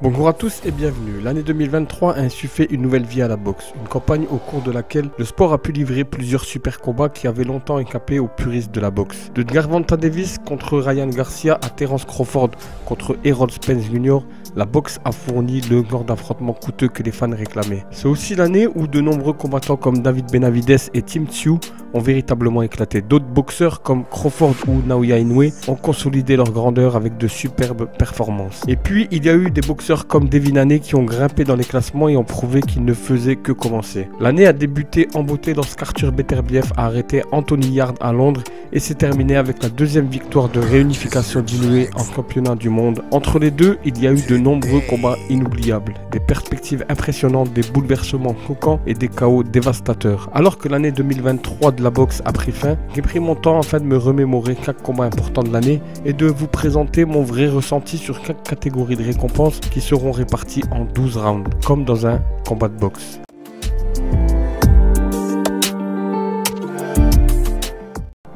Bonjour à tous et bienvenue. L'année 2023 a insufflé une nouvelle vie à la boxe. Une campagne au cours de laquelle le sport a pu livrer plusieurs super combats qui avaient longtemps échappé aux puristes de la boxe. De Gervonta Davis contre Ryan Garcia à Terence Crawford contre Errol Spence Jr., la boxe a fourni le genre d'affrontement coûteux que les fans réclamaient. C'est aussi l'année où de nombreux combattants comme David Benavidez et Tim Tszyu ont véritablement éclaté. D'autres boxeurs comme Crawford ou Naoya Inoue ont consolidé leur grandeur avec de superbes performances. Et puis il y a eu des boxeurs comme Devin Haney qui ont grimpé dans les classements et ont prouvé qu'ils ne faisaient que commencer. L'année a débuté en beauté lorsqu'Arthur Beterbiev a arrêté Anthony Yarde à Londres et s'est terminé avec la deuxième victoire de réunification d'Inoue en championnat du monde. Entre les deux, il y a eu de nombreux combats inoubliables, des perspectives impressionnantes, des bouleversements choquants et des chaos dévastateurs. Alors que l'année 2023 de la boxe a pris fin, j'ai pris mon temps afin de me remémorer chaque combat important de l'année et de vous présenter mon vrai ressenti sur chaque catégorie de récompenses qui seront réparties en 12 rounds, comme dans un combat de boxe.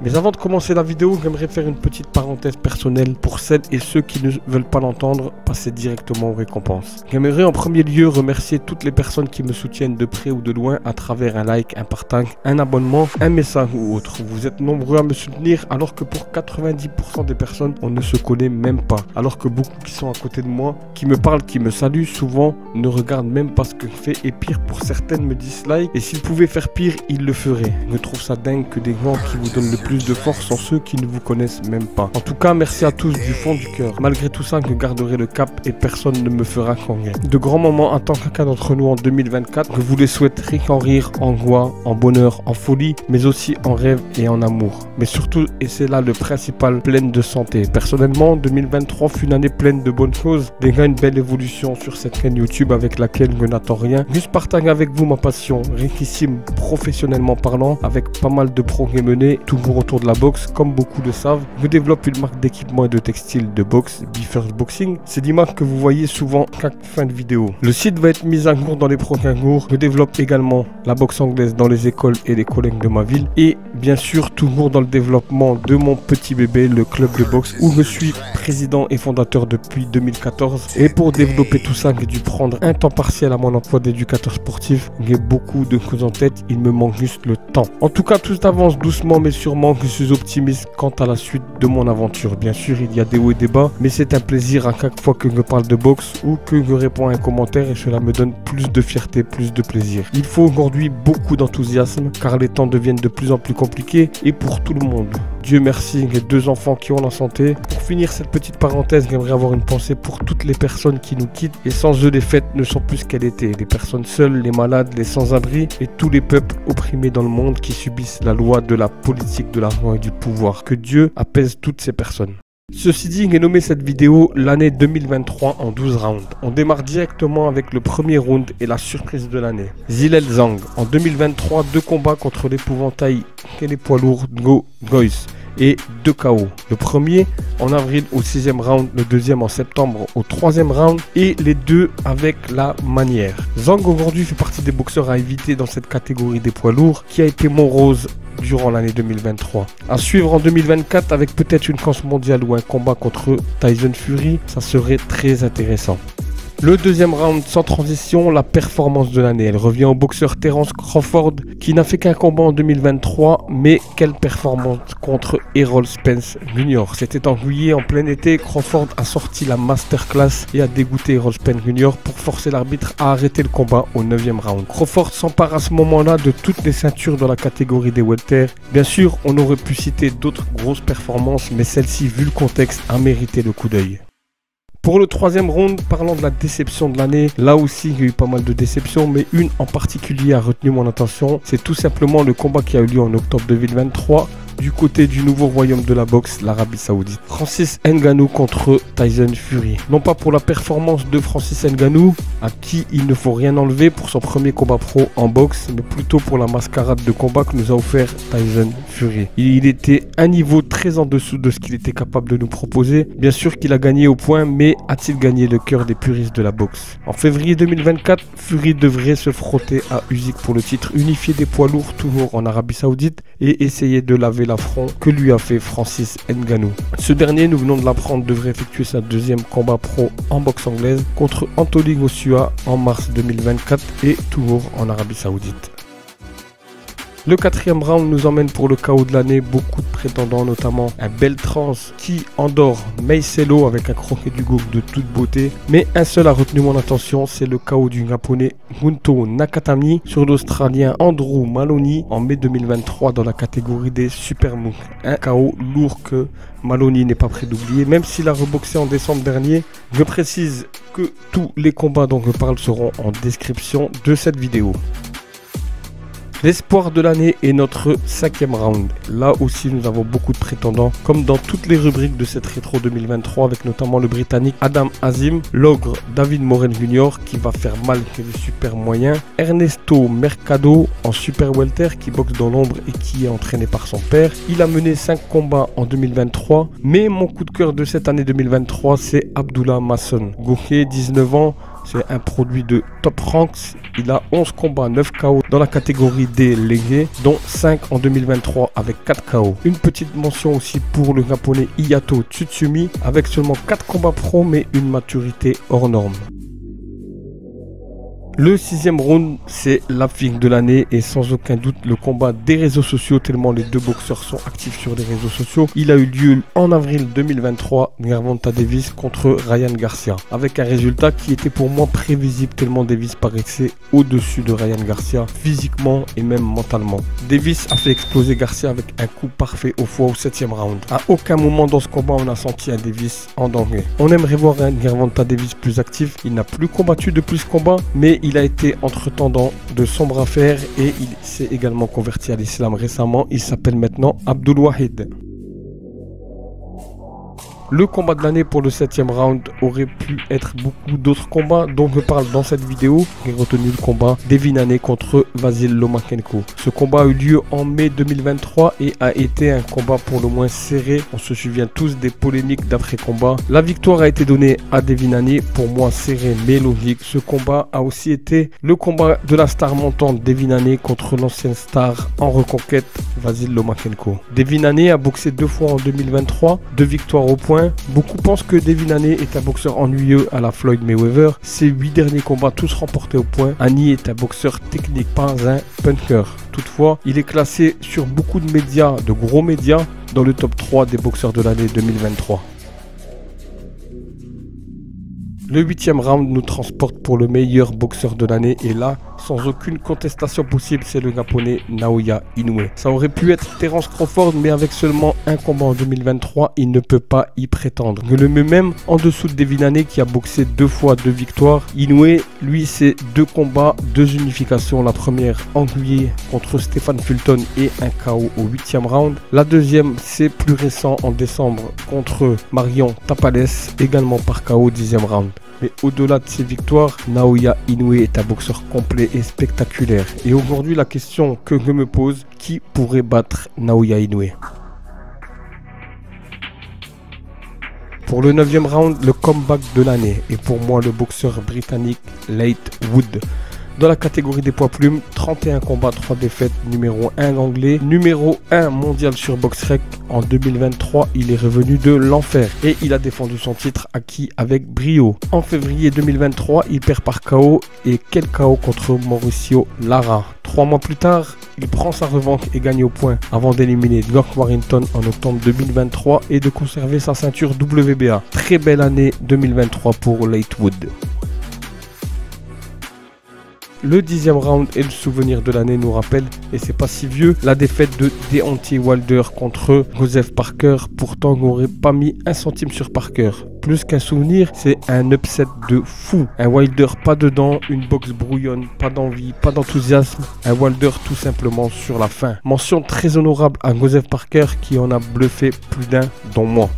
Mais avant de commencer la vidéo, j'aimerais faire une petite parenthèse personnelle pour celles et ceux qui ne veulent pas l'entendre, passer directement aux récompenses. J'aimerais en premier lieu remercier toutes les personnes qui me soutiennent de près ou de loin à travers un like, un partage, un abonnement, un message ou autre. Vous êtes nombreux à me soutenir alors que pour 90% des personnes, on ne se connaît même pas. Alors que beaucoup qui sont à côté de moi, qui me parlent, qui me saluent, souvent ne regardent même pas ce que je fais et pire pour certaines me dislike. Et s'ils pouvaient faire pire, ils le feraient. Je trouve ça dingue que des gens qui vous donnent le plus de force sont ceux qui ne vous connaissent même pas. En tout cas, merci à tous du fond du cœur. Malgré tout ça, je garderai le cap et personne ne me fera changer. De grands moments en tant qu'un d'entre nous en 2024, je vous les souhaiterais en rire, en joie, en bonheur, en folie, mais aussi en rêve et en amour. Mais surtout, et c'est là le principal, pleine de santé. Personnellement, 2023 fut une année pleine de bonnes choses. Déjà une belle évolution sur cette chaîne YouTube avec laquelle je n'attends rien. Juste partager avec vous ma passion, richissime professionnellement parlant, avec pas mal de progrès menés, toujours autour de la boxe. Comme beaucoup le savent, je développe une marque d'équipement et de textile de boxe, BeFirst Boxing. C'est l'image que vous voyez souvent chaque fin de vidéo. Le site va être mis à jour dans les prochains jours. Je développe également la boxe anglaise dans les écoles et les collègues de ma ville. Et bien sûr, toujours dans le développement de mon petit bébé, le club de boxe, où je suis président et fondateur depuis 2014. Et pour développer tout ça, j'ai dû prendre un temps partiel à mon emploi d'éducateur sportif. J'ai beaucoup de choses en tête, il me manque juste le temps. En tout cas, tout avance doucement mais sûrement. Je suis optimiste quant à la suite de mon aventure. Bien sûr, il y a des hauts et des bas, mais c'est un plaisir à chaque fois que je parle de boxe ou que je réponds à un commentaire et cela me donne plus de fierté, plus de plaisir. Il faut aujourd'hui beaucoup d'enthousiasme car les temps deviennent de plus en plus compliqués et pour tout le monde. Dieu merci, j'ai 2 enfants qui ont la santé. Pour finir cette petite parenthèse, j'aimerais avoir une pensée pour toutes les personnes qui nous quittent et sans eux les fêtes ne sont plus ce qu'elles étaient. Les personnes seules, les malades, les sans-abri et tous les peuples opprimés dans le monde qui subissent la loi de la politique, de l'argent et du pouvoir. Que Dieu apaise toutes ces personnes. Ceci dit, j'ai nommé cette vidéo l'année 2023 en 12 rounds. On démarre directement avec le premier round et la surprise de l'année. Zhilei Zhang. En 2023, 2 combats contre l'épouvantail et les poids lourds Ngo Goïs et 2 KO. Le premier en avril au 6e round, le deuxième en septembre au 3e round et les deux avec la manière. Zhang aujourd'hui fait partie des boxeurs à éviter dans cette catégorie des poids lourds qui a été morose durant l'année 2023. À suivre en 2024 avec peut-être une chance mondiale ou un combat contre Tyson Fury, ça serait très intéressant. Le deuxième round sans transition, la performance de l'année. Elle revient au boxeur Terence Crawford qui n'a fait qu'un combat en 2023, mais quelle performance contre Errol Spence Jr. C'était en juillet, en plein été, Crawford a sorti la masterclass et a dégoûté Errol Spence Jr. pour forcer l'arbitre à arrêter le combat au 9e round. Crawford s'empare à ce moment-là de toutes les ceintures dans la catégorie des welter. Bien sûr, on aurait pu citer d'autres grosses performances, mais celle-ci, vu le contexte, a mérité le coup d'œil. Pour le 3e round, parlant de la déception de l'année, là aussi il y a eu pas mal de déceptions, mais une en particulier a retenu mon attention. C'est tout simplement le combat qui a eu lieu en octobre 2023 du côté du nouveau royaume de la boxe, l'Arabie Saoudite. Francis Ngannou contre Tyson Fury. Non pas pour la performance de Francis Ngannou, à qui il ne faut rien enlever pour son premier combat pro en boxe, mais plutôt pour la mascarade de combat que nous a offert Tyson Fury. Il était un niveau très en dessous de ce qu'il était capable de nous proposer. Bien sûr qu'il a gagné au point, mais a-t-il gagné le cœur des puristes de la boxe? En février 2024, Fury devrait se frotter à Usyk pour le titre unifié des poids lourds, toujours en Arabie Saoudite, et essayer de laver l'affront que lui a fait Francis Ngannou. Ce dernier, nous venons de l'apprendre, devrait effectuer sa deuxième combat pro en boxe anglaise contre Anthony Joshua en mars 2024 et toujours en Arabie Saoudite. Le quatrième round nous emmène pour le KO de l'année, beaucoup de prétendants, notamment un Beltrans qui endort Meiselo avec un croquet du gauche de toute beauté. Mais un seul a retenu mon attention, c'est le KO du japonais Gunto Nakatani sur l'Australien Andrew Maloney en mai 2023 dans la catégorie des Super Mook. Un KO lourd que Maloney n'est pas prêt d'oublier, même s'il a reboxé en décembre dernier. Je précise que tous les combats dont je parle seront en description de cette vidéo. L'espoir de l'année est notre cinquième round. Là aussi, nous avons beaucoup de prétendants, comme dans toutes les rubriques de cette rétro 2023, avec notamment le Britannique Adam Azim, l'ogre David Morel Jr. qui va faire mal, qui est le super moyen, Ernesto Mercado en super welter qui boxe dans l'ombre et qui est entraîné par son père. Il a mené 5 combats en 2023, mais mon coup de cœur de cette année 2023, c'est Abdullah Masson. Goké, 19 ans. C'est un produit de Top Ranks. Il a 11 combats, 9 KO dans la catégorie des légers, dont 5 en 2023 avec 4 KO. Une petite mention aussi pour le japonais Hayato Tsutsumi avec seulement 4 combats pro mais une maturité hors norme. Le sixième round, c'est l'affiche de l'année et sans aucun doute le combat des réseaux sociaux tellement les deux boxeurs sont actifs sur les réseaux sociaux. Il a eu lieu en avril 2023, Gervonta Davis contre Ryan Garcia, avec un résultat qui était pour moi prévisible tellement Davis paraissait au-dessus de Ryan Garcia physiquement et même mentalement. Davis a fait exploser Garcia avec un coup parfait au foie au 7e round. À aucun moment dans ce combat on a senti un Davis en danger. On aimerait voir un Gervonta Davis plus actif, il n'a plus combattu depuis ce combat, mais il a été entre-temps dans de sombres affaires et il s'est également converti à l'islam récemment. Il s'appelle maintenant Abdul Wahid. Le combat de l'année pour le 7e round aurait pu être beaucoup d'autres combats dont je parle dans cette vidéo. J'ai retenu le combat Devin Haney contre Vasyl Lomachenko. Ce combat a eu lieu en mai 2023 et a été un combat pour le moins serré. On se souvient tous des polémiques d'après-combat. La victoire a été donnée à Devin Haney, pour moi serré mais logique. Ce combat a aussi été le combat de la star montante Devin Haney contre l'ancienne star en reconquête Vasyl Lomachenko. Devin Haney a boxé 2 fois en 2023, 2 victoires au point. Beaucoup pensent que Devin Haney est un boxeur ennuyeux à la Floyd Mayweather. Ses 8 derniers combats tous remportés au point. Haney est un boxeur technique, pas un punker. Toutefois, il est classé sur beaucoup de médias, de gros médias, dans le top 3 des boxeurs de l'année 2023. Le 8e round nous transporte pour le meilleur boxeur de l'année et là, sans aucune contestation possible, c'est le japonais Naoya Inoue. Ça aurait pu être Terence Crawford, mais avec seulement un combat en 2023, il ne peut pas y prétendre. Je le mets même en dessous de Devin Haney qui a boxé 2 fois 2 victoires. Inoue, lui, c'est 2 combats, 2 unifications. La première en juillet contre Stephen Fulton et un KO au 8e round. La deuxième, c'est plus récent en décembre contre Marion Tapales, également par KO au 10e round. Mais au-delà de ces victoires, Naoya Inoue est un boxeur complet et spectaculaire. Et aujourd'hui, la question que je me pose, qui pourrait battre Naoya Inoue? Pour le 9e round, le comeback de l'année est pour moi le boxeur britannique Leigh Wood. Dans la catégorie des poids plumes, 31 combats, 3 défaites, numéro 1 anglais, numéro 1 mondial sur BoxRec. En 2023, il est revenu de l'enfer et il a défendu son titre acquis avec brio. En février 2023, il perd par KO et quel KO contre Mauricio Lara. 3 mois plus tard, il prend sa revanche et gagne au point avant d'éliminer Gordon Warrington en octobre 2023 et de conserver sa ceinture WBA. Très belle année 2023 pour Leigh Wood. Le 10e round et le souvenir de l'année nous rappelle, et c'est pas si vieux, la défaite de Deontay Wilder contre Joseph Parker. Pourtant, on n'aurait pas mis un centime sur Parker. Plus qu'un souvenir, c'est un upset de fou. Un Wilder pas dedans, une boxe brouillonne, pas d'envie, pas d'enthousiasme. Un Wilder tout simplement sur la fin. Mention très honorable à Joseph Parker qui en a bluffé plus d'un, dont moi.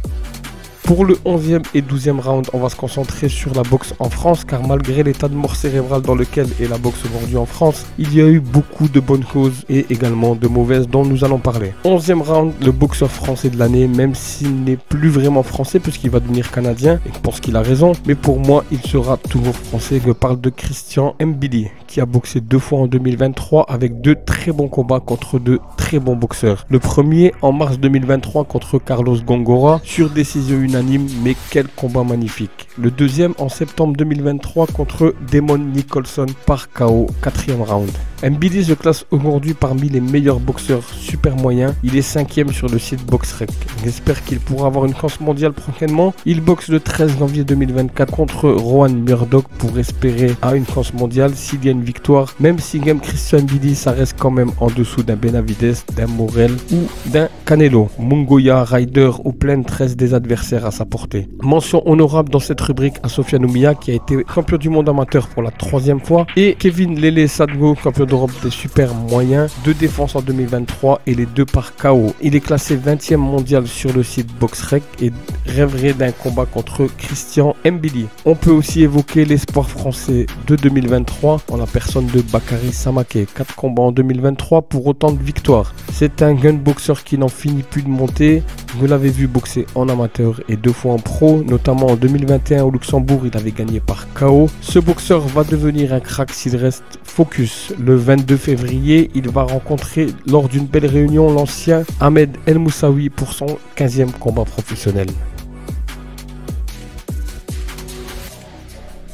Pour le 11e et 12e round, on va se concentrer sur la boxe en France, car malgré l'état de mort cérébrale dans lequel est la boxe aujourd'hui en France, il y a eu beaucoup de bonnes causes et également de mauvaises dont nous allons parler. 11e round, le boxeur français de l'année, même s'il n'est plus vraiment français puisqu'il va devenir canadien, et je pense qu'il a raison, mais pour moi, il sera toujours français. Je parle de Christian Mbili, qui a boxé 2 fois en 2023 avec 2 très bons combats contre 2 très bons boxeurs. Le premier en mars 2023 contre Carlos Gongora sur décision unanime, mais quel combat magnifique. Le deuxième en septembre 2023 contre Damon Nicholson par KO, 4e round. Mbili se classe aujourd'hui parmi les meilleurs boxeurs super moyens. Il est 5e sur le site BoxRec. J'espère qu'il pourra avoir une chance mondiale prochainement. Il boxe le 13 janvier 2024 contre Rohan Murdoch pour espérer à une chance mondiale s'il y a une victoire. Même si game Christian Mbili, ça reste quand même en dessous d'un Benavides, d'un Morel ou d'un Canelo. Mungoya, Ryder ou Plain 13 des adversaires à sa portée. Mention honorable dans cette rubrique à Sofiane Oumiya qui a été champion du monde amateur pour la 3e fois et Kevin Lele Sadgo, champion d'Europe des super moyens, 2 défenses en 2023 et les 2 par KO. Il est classé 20e mondial sur le site BoxRec et rêverait d'un combat contre Christian Mbili. On peut aussi évoquer l'espoir français de 2023 en la personne de Bakary Samaké. 4 combats en 2023 pour autant de victoires. C'est un gunboxer qui n'en finit plus de monter. Vous l'avez vu boxer en amateur et 2 fois en pro, notamment en 2021 au Luxembourg, il avait gagné par KO. Ce boxeur va devenir un crack s'il reste focus. Le 22 février, il va rencontrer lors d'une belle réunion l'ancien Ahmed El Moussaoui pour son 15e combat professionnel.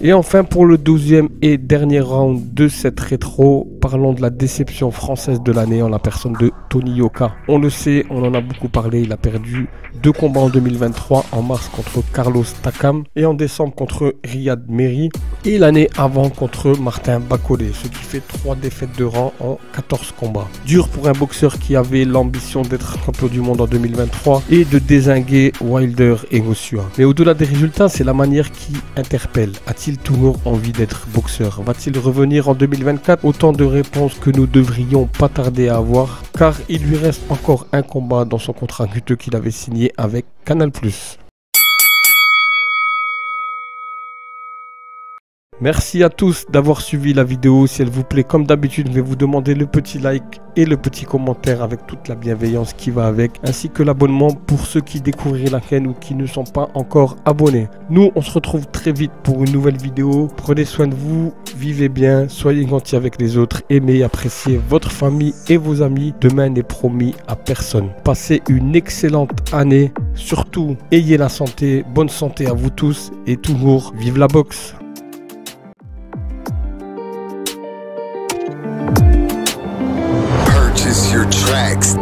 Et enfin pour le 12e et dernier round de cette rétro, parlons de la déception française de l'année en la personne de Tony Yoka. On le sait, on en a beaucoup parlé, il a perdu 2 combats en 2023, en mars contre Carlos Takam et en décembre contre Riyad Meri et l'année avant contre Martin Bacolé, ce qui fait 3 défaites de rang en 14 combats. Dur pour un boxeur qui avait l'ambition d'être champion du monde en 2023 et de dézinguer Wilder et Joshua. Mais au-delà des résultats, c'est la manière qui interpelle. A-t-il toujours envie d'être boxeur? Va-t-il revenir en 2024? Autant de réponses que nous devrions pas tarder à avoir, car il lui reste encore un combat dans son contrat juteux qu'il avait signé avec Canal+. Merci à tous d'avoir suivi la vidéo. Si elle vous plaît, comme d'habitude, je vais vous demander le petit like et le petit commentaire avec toute la bienveillance qui va avec, ainsi que l'abonnement pour ceux qui découvriraient la chaîne ou qui ne sont pas encore abonnés. Nous, on se retrouve très vite pour une nouvelle vidéo. Prenez soin de vous, vivez bien, soyez gentils avec les autres, aimez, appréciez votre famille et vos amis. Demain n'est promis à personne. Passez une excellente année. Surtout, ayez la santé, bonne santé à vous tous et toujours, vive la boxe! Your tracks